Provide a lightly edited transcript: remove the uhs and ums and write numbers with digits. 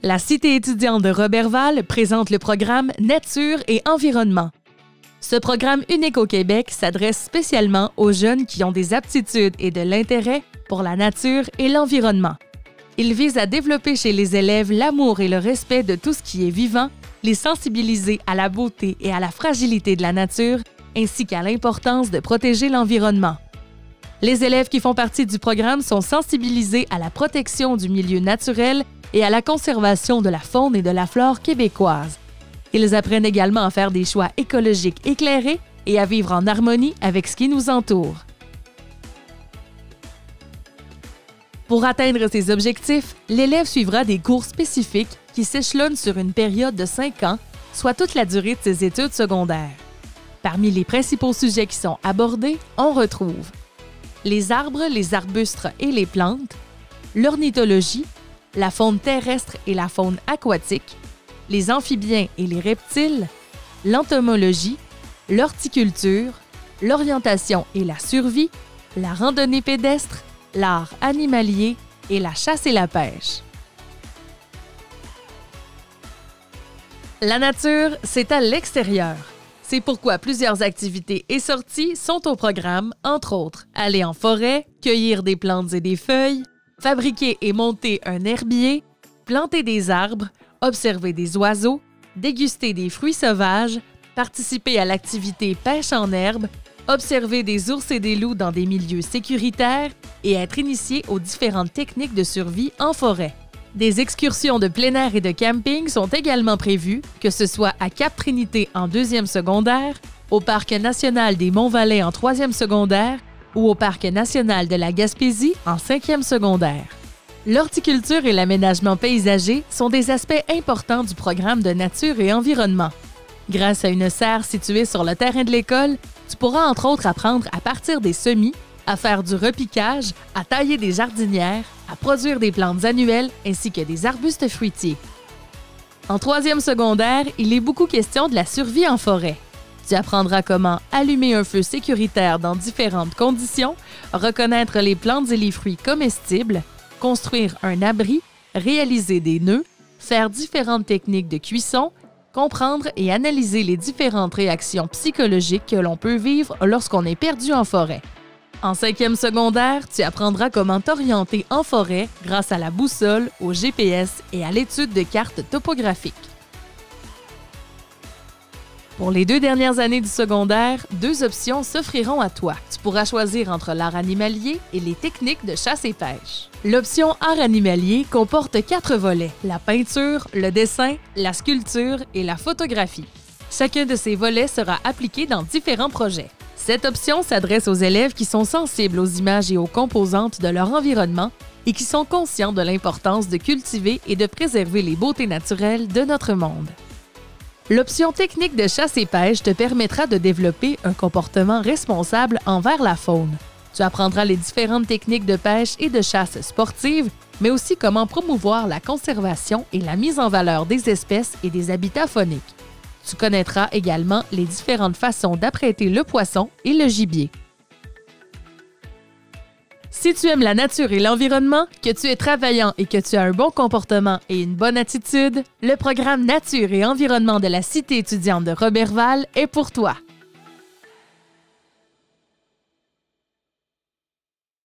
La Cité étudiante de Roberval présente le programme Nature et environnement. Ce programme unique au Québec s'adresse spécialement aux jeunes qui ont des aptitudes et de l'intérêt pour la nature et l'environnement. Il vise à développer chez les élèves l'amour et le respect de tout ce qui est vivant, les sensibiliser à la beauté et à la fragilité de la nature, ainsi qu'à l'importance de protéger l'environnement. Les élèves qui font partie du programme sont sensibilisés à la protection du milieu naturel et à la conservation de la faune et de la flore québécoise. Ils apprennent également à faire des choix écologiques éclairés et à vivre en harmonie avec ce qui nous entoure. Pour atteindre ces objectifs, l'élève suivra des cours spécifiques qui s'échelonnent sur une période de 5 ans, soit toute la durée de ses études secondaires. Parmi les principaux sujets qui sont abordés, on retrouve les arbres, les arbustes et les plantes, l'ornithologie, la faune terrestre et la faune aquatique, les amphibiens et les reptiles, l'entomologie, l'horticulture, l'orientation et la survie, la randonnée pédestre, l'art animalier et la chasse et la pêche. La nature, c'est à l'extérieur. C'est pourquoi plusieurs activités et sorties sont au programme, entre autres aller en forêt, cueillir des plantes et des feuilles, fabriquer et monter un herbier, planter des arbres, observer des oiseaux, déguster des fruits sauvages, participer à l'activité pêche en herbe, observer des ours et des loups dans des milieux sécuritaires et être initié aux différentes techniques de survie en forêt. Des excursions de plein air et de camping sont également prévues, que ce soit à Cap-Trinité en 2e secondaire, au Parc national des Monts-Valais en 3e secondaire ou au Parc national de la Gaspésie en 5e secondaire. L'horticulture et l'aménagement paysager sont des aspects importants du programme de nature et environnement. Grâce à une serre située sur le terrain de l'école, tu pourras entre autres apprendre à partir des semis, à faire du repiquage, à tailler des jardinières, à produire des plantes annuelles ainsi que des arbustes fruitiers. En 3e secondaire, il est beaucoup question de la survie en forêt. Tu apprendras comment allumer un feu sécuritaire dans différentes conditions, reconnaître les plantes et les fruits comestibles, construire un abri, réaliser des nœuds, faire différentes techniques de cuisson, comprendre et analyser les différentes réactions psychologiques que l'on peut vivre lorsqu'on est perdu en forêt. En 5e secondaire, tu apprendras comment t'orienter en forêt grâce à la boussole, au GPS et à l'étude de cartes topographiques. Pour les 2 dernières années du secondaire, 2 options s'offriront à toi. Tu pourras choisir entre l'art animalier et les techniques de chasse et pêche. L'option art animalier comporte 4 volets, la peinture, le dessin, la sculpture et la photographie. Chacun de ces volets sera appliqué dans différents projets. Cette option s'adresse aux élèves qui sont sensibles aux images et aux composantes de leur environnement et qui sont conscients de l'importance de cultiver et de préserver les beautés naturelles de notre monde. L'option technique de chasse et pêche te permettra de développer un comportement responsable envers la faune. Tu apprendras les différentes techniques de pêche et de chasse sportive, mais aussi comment promouvoir la conservation et la mise en valeur des espèces et des habitats fauniques. Tu connaîtras également les différentes façons d'apprêter le poisson et le gibier. Si tu aimes la nature et l'environnement, que tu es travaillant et que tu as un bon comportement et une bonne attitude, le programme Nature et environnement de la Cité étudiante de Roberval est pour toi.